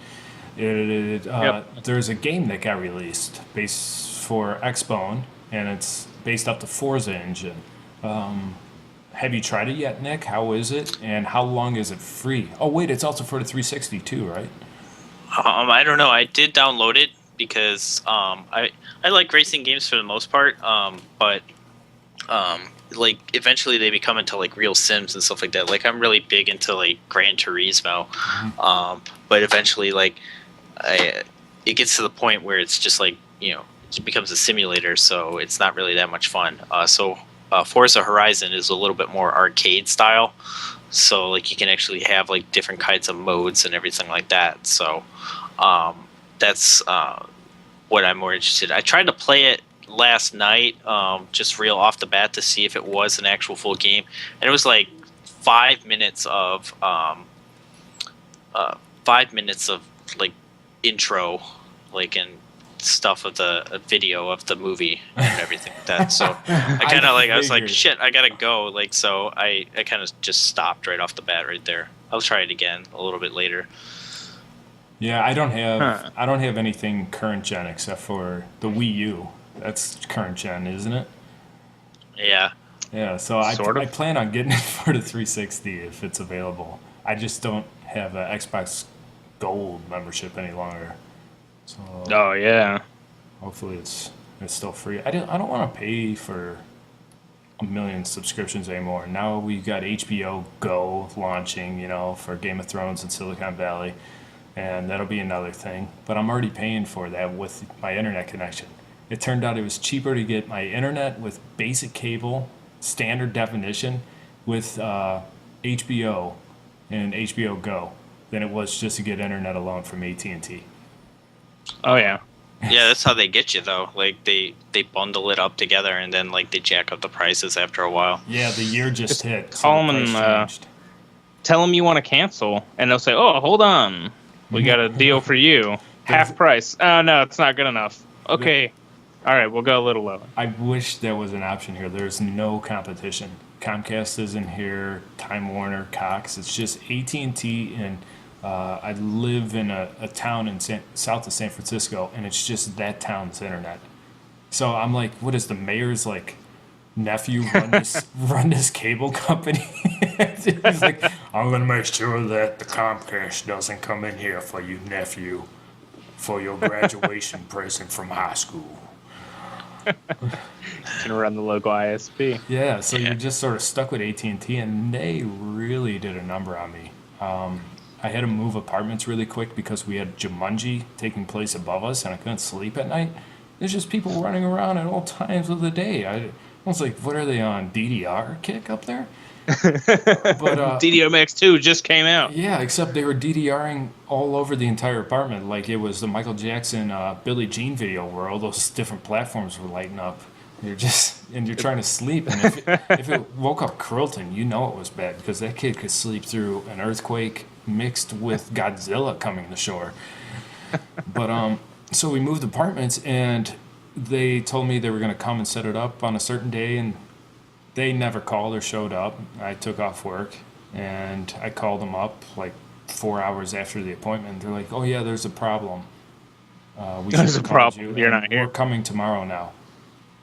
there's a game that got released based for Xbone, and it's based off the Forza engine. Have you tried it yet, Nick? How is it? And how long is it free? Oh, wait, it's also for the 360 too, right? I don't know. I did download it because I like racing games for the most part, but like eventually they become into like real sims and stuff like that. Like I'm really big into like Gran Turismo, but eventually like it gets to the point where it's just like it becomes a simulator, so it's not really that much fun. So Forza Horizon is a little bit more arcade style, so like you can actually have like different kinds of modes and everything like that. So that's what I'm more interested in. I tried to play it last night, just real off the bat to see if it was an actual full game, and it was like 5 minutes of like intro, like and stuff of the video of the movie and everything like that. So I was like, shit, I gotta go. Like, so I kind of just stopped right off the bat right there. I'll try it again a little bit later. Yeah, I don't have anything current gen except for the Wii U. That's current gen, isn't it? Yeah. Yeah, so I Sort of. plan on getting it for the 360 if it's available. I just don't have an Xbox Gold membership any longer. So Oh yeah. hopefully it's still free. I don't want to pay for a million subscriptions anymore. Now we got HBO Go launching, for Game of Thrones in Silicon Valley, and that'll be another thing. But I'm already paying for that with my internet connection. It turned out it was cheaper to get my internet with basic cable, standard definition, with HBO and HBO Go than it was just to get internet alone from AT&T. Oh yeah. Yeah, that's how they get you though. Like they bundle it up together and then like they jack up the prices after a while. Yeah, the year just hit. call So the 'em price and, changed. Tell them you want to cancel, and they'll say, "Oh, hold on, we got a deal for you, half price." Oh no, it's not good enough. Okay, all right, we'll go a little lower. I wish there was an option here. There's no competition. Comcast isn't here. Time Warner, Cox. It's just AT&T, and I live in a town in south of San Francisco, and it's just that town's internet. So I'm like, what is the mayor's nephew run this cable company? He's like, I'm gonna make sure that the Comcast doesn't come in here for you, nephew, for your graduation present from high school. Can run the local ISP. Yeah, so Yeah. you're just sort of stuck with AT&T, and they really did a number on me. I had to move apartments really quick because we had Jumanji taking place above us, and I couldn't sleep at night. There's just people running around at all times of the day. I was like, what are they on, DDR kick up there? But DDMX 2 just came out. yeah, except they were DDRing all over the entire apartment, like it was the Michael Jackson Billie Jean video where all those different platforms were lighting up. You're trying to sleep, and if it woke up Carlton, it was bad because that kid could sleep through an earthquake mixed with Godzilla coming to shore. But so we moved apartments, and they told me they were going to come and set it up on a certain day, and they never called or showed up. I took off work, and I called them up like 4 hours after the appointment. They're like, "Oh yeah, there's a problem. We There's should've a called problem. you, You're and not here." We're coming tomorrow now."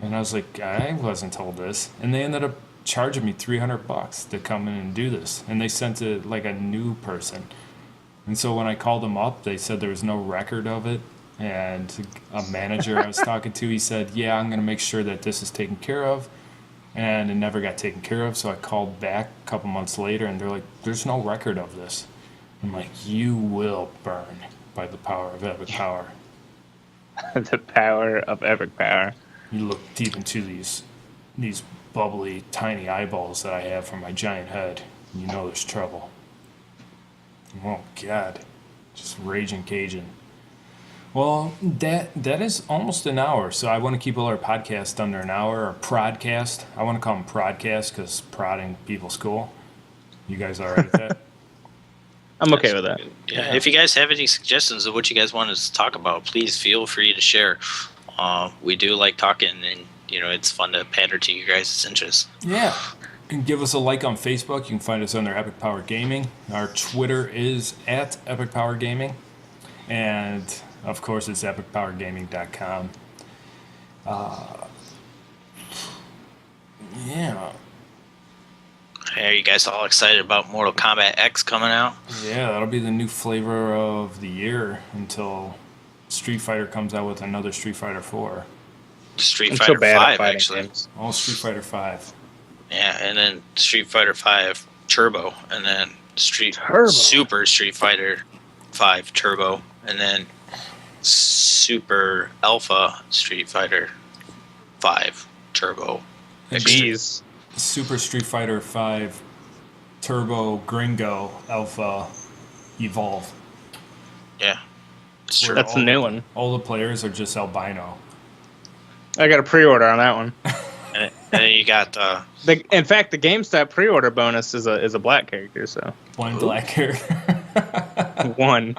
And I was like, I wasn't told this. And they ended up charging me $300 to come in and do this. And they sent it like a new person. And so when I called them up, they said there was no record of it. And a manager I was talking to, he said, yeah, I'm going to make sure that this is taken care of. And it never got taken care of. So I called back a couple months later, and they're like, there's no record of this. I'm like, you will burn by the power of Epic Power. The power of Epic Power. You look deep into these bubbly, tiny eyeballs that I have from my giant head, and there's trouble. Oh, God. Just raging Cajun. Well, that is almost an hour, so I want to keep all our podcasts under an hour, or prodcast. I want to call them prodcast because prodding people's cool. You guys all right with that? I'm okay with that. Yeah. If you guys have any suggestions of what you guys want us to talk about, please feel free to share. We do like talking, and it's fun to pander to you guys' interests. Yeah. And give us a like on Facebook. You can find us under Epic Power Gaming. Our Twitter is at Epic Power Gaming. And, of course, it's epicpowergaming.com. Yeah. Hey, are you guys all excited about Mortal Kombat X coming out? Yeah, that'll be the new flavor of the year until Street Fighter comes out with another Street Fighter 4. Street I'm Fighter so bad at 5, fighting actually. games. Oh, Street Fighter 5. Yeah, and then Street Fighter 5 Turbo, and then Turbo. Super Street Fighter 5 Turbo, and then Super Alpha Street Fighter 5 Turbo. Jeez. Super Street Fighter 5 Turbo Gringo Alpha Evolve. Yeah, it's true. That's a new one. All the players are just albino. I got a pre-order on that one. And then you got In fact, the GameStop pre-order bonus is a black character. So One black character. one.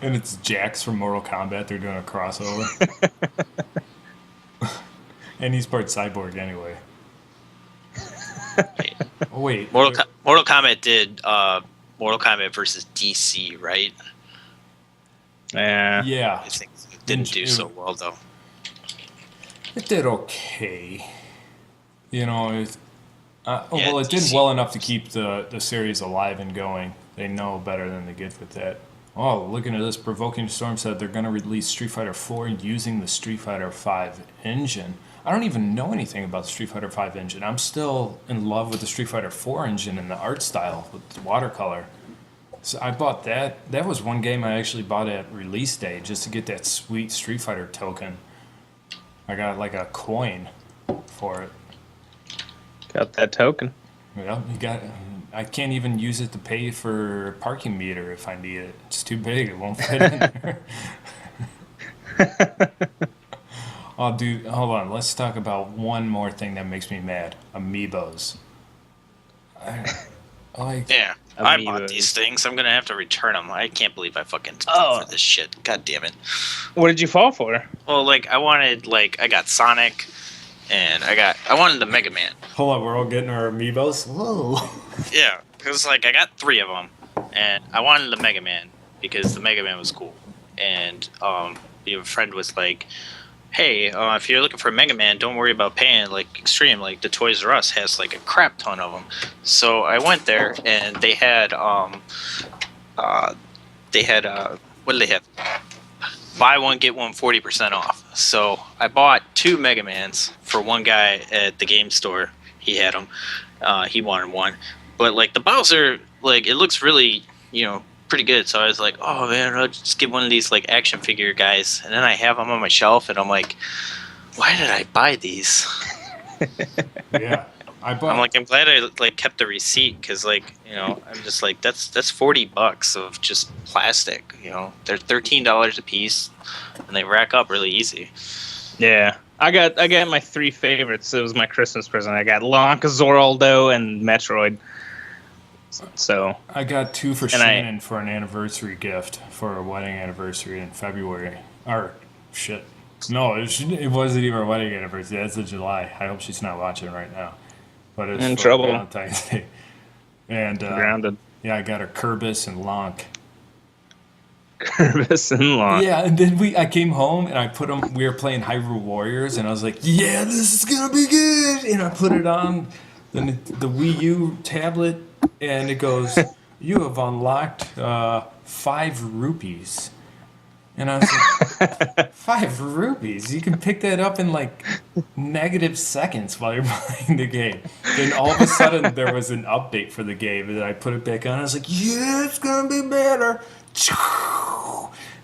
And it's Jax from Mortal Kombat. They're doing a crossover. And he's part cyborg anyway. Oh, wait. Mortal Kombat did Mortal Kombat versus DC, right? Yeah. Yeah. I think it didn't do so well though. It did okay. You know, Yeah, well, it did DC. well enough to keep the series alive and going. They know better than they get with that. Oh, looking at this, Provoking Storm said they're going to release Street Fighter 4 using the Street Fighter 5 engine. I don't even know anything about the Street Fighter 5 engine. I'm still in love with the Street Fighter 4 engine and the art style with the watercolor. So I bought that. That was one game I actually bought at release day just to get that sweet Street Fighter token. I got like a coin for it. Got that token. Well, you got. I can't even use it to pay for a parking meter if I need it. It's too big. It won't fit in there. Oh, dude, hold on. Let's talk about one more thing that makes me mad. Amiibos. Yeah, I bought Amiibos. these things. I'm gonna have to return them. I can't believe I fucking Oh. fell for this shit. God damn it. What did you fall for? Well, like I got Sonic, and I wanted the Mega Man. Hold on, we're all getting our Amiibos. Whoa. Yeah, because like I got 3 of them, and I wanted the Mega Man because the Mega Man was cool. And a friend was like, "Hey, if you're looking for a Mega Man, don't worry about paying like extreme. Like the Toys R Us has like a crap ton of them." So I went there, and they had what do they have? Buy one get one 40% off. So I bought 2 Mega Mans for one guy at the game store. He had them. He wanted one, but like the Bowser, like it looks really, pretty good. So I was like, oh man, I'll just get one of these like action figure guys. And then I have them on my shelf, and I'm like, why did I buy these? Yeah. I'm I'm glad I like kept the receipt because I'm just like that's $40 of just plastic. They're $13 a piece, and they rack up really easy. Yeah. I got my 3 favorites. It was my Christmas present. I got Lanka, Zoraldo, and Metroid. So I got 2 for And Shannon for an anniversary gift for a wedding anniversary in February. Or, shit. No, it wasn't even a wedding anniversary. That's in July. I hope she's not watching right now. But it's In for trouble. Valentine's Day. And, grounded. yeah, I got her Kerbis and Lonk. Kervis and Lon. Yeah, and then I came home and I put them. We were playing Hyrule Warriors, and I was like, "Yeah, this is gonna be good." And I put it on the Wii U tablet, and it goes, "You have unlocked 5 rupees." And I was like, 5 rupees? You can pick that up in like negative seconds while you're playing the game. Then all of a sudden there was an update for the game, and I put it back on. I was like, "Yeah, it's gonna be better."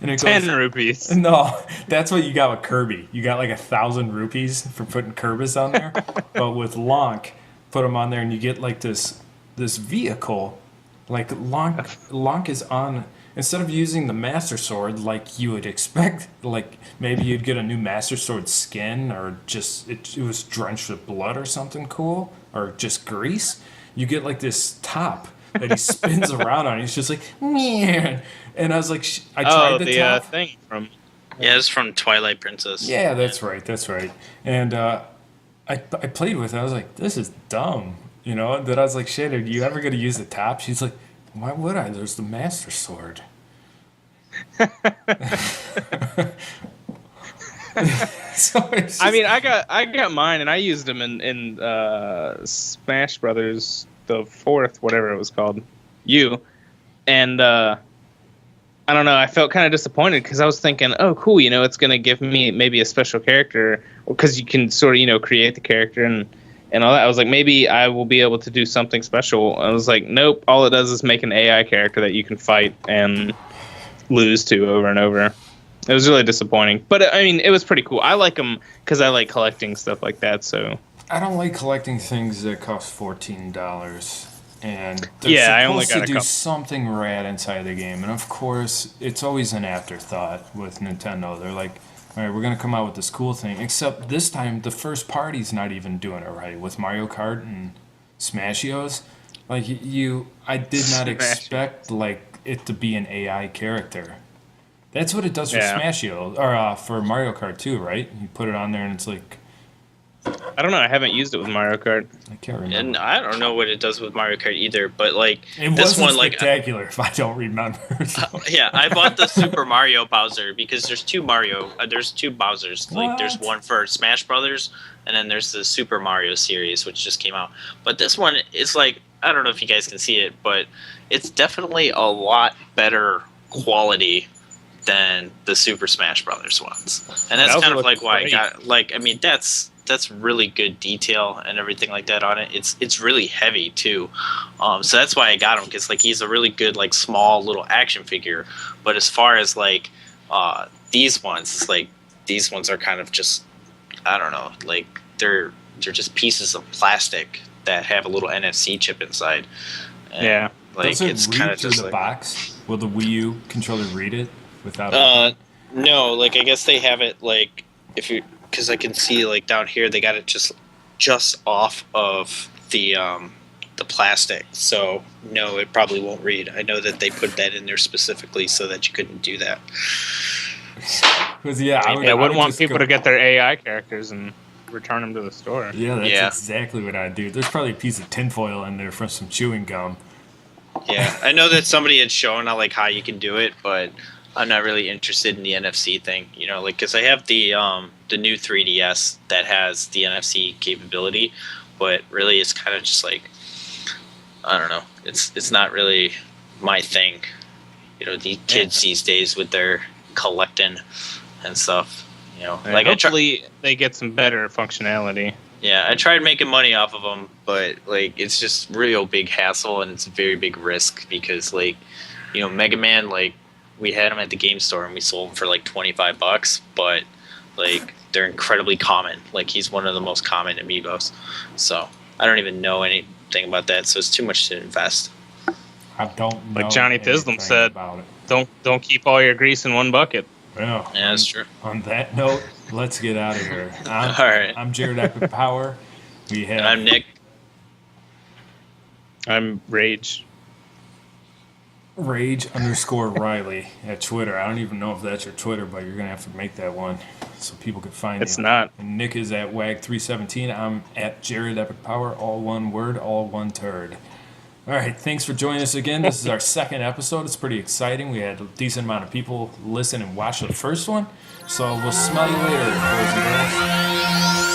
And it goes, 10 rupees. no, that's what you got with Kirby. You got like 1,000 rupees for putting Kerbis on there. But with Lonk, put them on there, and you get like this vehicle. Like Lonk is on, instead of using the Master Sword like you would expect, like maybe you'd get a new Master Sword skin, or just it was drenched with blood or something cool, or just grease. You get like this top that he spins around on. He's just like, man. And I was like, I tried the top. Thing from. Yeah, it's from Twilight Princess. Yeah, that's right. And I played with it. I was like, this is dumb. Then I was like, shit, are you ever going to use the top? She's like, why would I? There's the Master Sword. So it's I mean, I got mine, and I used them in Smash Brothers, the 4th, whatever it was called, and I don't know. I felt kind of disappointed because I was thinking, oh, cool, it's gonna give me maybe a special character, because you can sort of create the character and all that. I was like, maybe I will be able to do something special. I was like, nope. All it does is make an AI character that you can fight and lose to over and over. It was really disappointing, but I mean, it was pretty cool. I like them because I like collecting stuff like that. So I don't like collecting things that cost $14. And they're Yeah, I supposed only got to a do couple. something rad inside the game. And of course, it's always an afterthought with Nintendo. They're like, all right, we're going to come out with this cool thing. Except this time, the first party's not even doing it right. With Mario Kart and Smashios, like I did not expect like it to be an AI character. That's what it does for Yeah. Smashio, or for Mario Kart too, right? You put it on there and it's like I don't know. I haven't used it with Mario Kart. I can't remember. And I don't know what it does with Mario Kart either, but like It this wasn't one, like spectacular if I don't remember. So. yeah, I bought the Super Mario Bowser because there's two there's two Bowsers. Like there's What? one for Smash Brothers, and then there's the Super Mario series which just came out. But this one is like, I don't know if you guys can see it, but it's definitely a lot better quality than the Super Smash Brothers ones, and that's Bowser kind of looks like why great. I got like. I mean, that's really good detail and everything like that on it. It's really heavy too, so that's why I got him, because like he's a really good like small little action figure. But as far as like these ones, it's like these ones are kind of just, I don't know, like they're just pieces of plastic that have a little NFC chip inside. And, Yeah. like Does it it's read kind of through just the like box? Will the Wii U controller read it without? no, like I guess they have it like if you, because I can see like down here they got it just off of the plastic. So no, it probably won't read. I know that they put that in there specifically so that you couldn't do that. Because yeah, I wouldn't want just people go- to get their AI characters and return them to the store. Yeah, that's Yeah. exactly what I do. There's probably a piece of tinfoil in there from some chewing gum. Yeah, I know that somebody had shown like how you can do it, but I'm not really interested in the NFC thing. You know, like because I have the new 3DS that has the NFC capability, but really it's kind of just like, I don't know. It's not really my thing. You know, the kids these days with their collecting and stuff. You know, And like hopefully they get some better functionality. I tried making money off of them, but like it's just real big hassle and it's a very big risk because like, you know, Mega Man, like we had them at the game store and we sold them for like $25, but like they're incredibly common. Like he's one of the most common amiibos, so I don't even know anything about that. So it's too much to invest. I don't know. Like Johnny Tisdom anything said. about it. Don't keep all your grease in one bucket. Well, Yeah, that's true. on that note, let's get out of here. All right. I'm Jared Epic Power. We have And I'm Nick. I'm Rage. Rage_Riley at Twitter. I don't even know if that's your Twitter, but you're gonna have to make that one so people can find It's you. not. And Nick is at Wag317. I'm at Jared Epic Power, all one word, all one turd. All right, thanks for joining us again. This is our second episode. It's pretty exciting. We had a decent amount of people listen and watch the first one. So we'll smell you later, boys and girls.